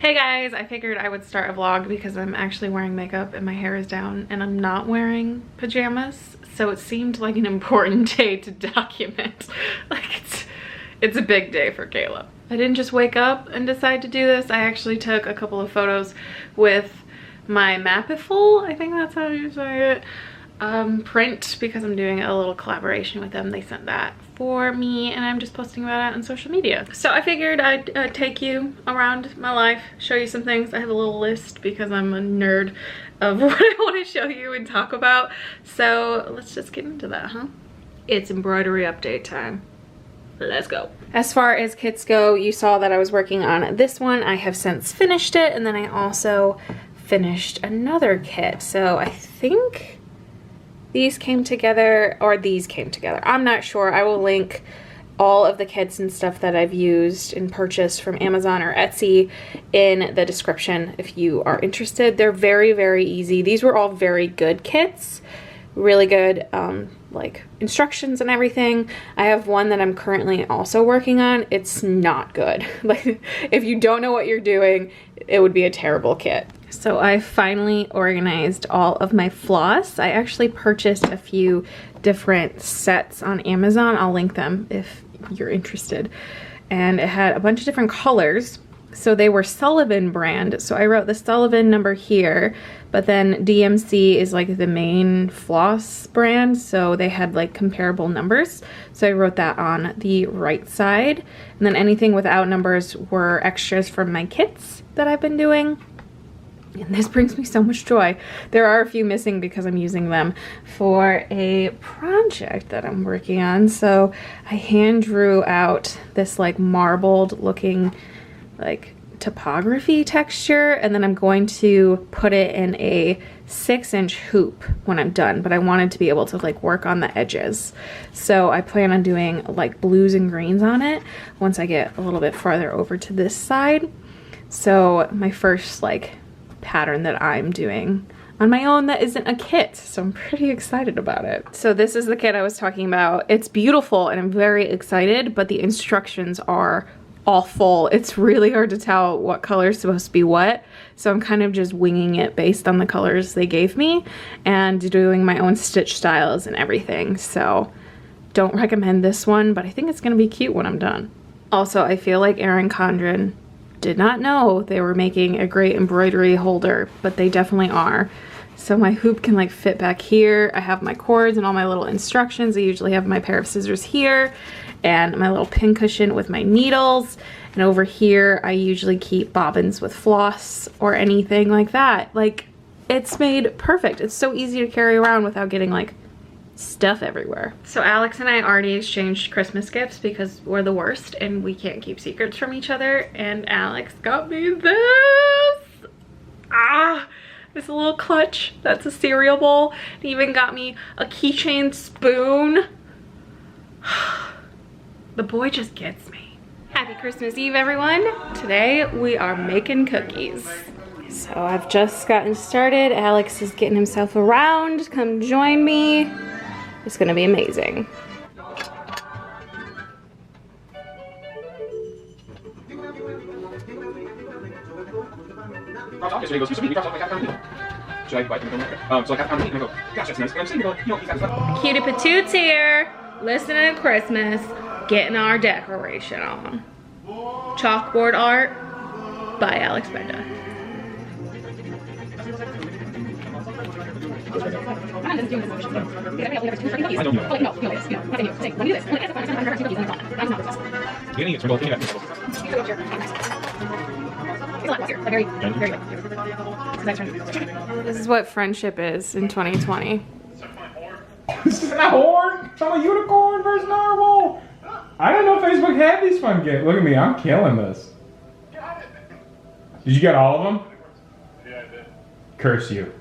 Hey guys, I figured I would start a vlog because I'm actually wearing makeup and my hair is down and I'm not wearing pajamas. So it seemed like an important day to document. Like it's a big day for Kayla. I didn't just wake up and decide to do this. I actually took a couple of photos with my Mapiful, I think that's how you say it, print, because I'm doing a little collaboration with them. They sent that for me and I'm just posting about it on social media. So I figured I'd take you around my life, show you some things. I have a little list because I'm a nerd of what I want to show you and talk about. So let's just get into that, huh? It's embroidery update time. Let's go. As far as kits go, you saw that I was working on this one. I have since finished it, and then I also finished another kit. So I think these came together, or these came together. I'm not sure. I will link all of the kits and stuff that I've used and purchased from Amazon or Etsy in the description if you are interested. They're very, very easy. These were all very good kits. Really good like instructions and everything. I have one that I'm currently also working on. It's not good. Like if you don't know what you're doing, it would be a terrible kit. So I finally organized all of my floss. I actually purchased a few different sets on Amazon. I'll link them if you're interested. And it had a bunch of different colors. So they were Sullivan brand. So I wrote the Sullivan number here, but then DMC is like the main floss brand. So they had like comparable numbers. So I wrote that on the right side. And then anything without numbers were extras from my kits that I've been doing. And this brings me so much joy. There are a few missing because I'm using them for a project that I'm working on. So I hand drew out this like marbled looking like topography texture, and then I'm going to put it in a 6-inch hoop when I'm done, but I wanted to be able to like work on the edges. So I plan on doing like blues and greens on it once I get a little bit farther over to this side. So my first like pattern that I'm doing on my own that isn't a kit, so I'm pretty excited about it. So this is the kit I was talking about. It's beautiful and I'm very excited, but the instructions are awful. It's really hard to tell what color is supposed to be what, so I'm kind of just winging it based on the colors they gave me and doing my own stitch styles and everything. So don't recommend this one, but I think it's gonna be cute when I'm done. Also, I feel like Erin Condren did not know they were making a great embroidery holder, but they definitely are. So my hoop can like fit back here. I have my cords and all my little instructions. I usually have my pair of scissors here and my little pin cushion with my needles. And over here, I usually keep bobbins with floss or anything like that. Like, it's made perfect. It's so easy to carry around without getting like stuff everywhere. So Alex and I already exchanged Christmas gifts because we're the worst and we can't keep secrets from each other. And Alex got me this. This little clutch. That's a cereal bowl. He even got me a keychain spoon. The boy just gets me. Happy Christmas Eve, everyone. Today we are making cookies. So I've just gotten started. Alex is getting himself around. Come join me. It's gonna be amazing. Cutie Patoot's here, listening to Christmas, getting our decoration on. Chalkboard art by Alex Benda. This is what friendship is in 2020. This isn't a horn! It's not a unicorn versus narwhal! I didn't know Facebook had these fun games. Look at me, I'm killing this. Did you get all of them? Yeah, I did. Curse you.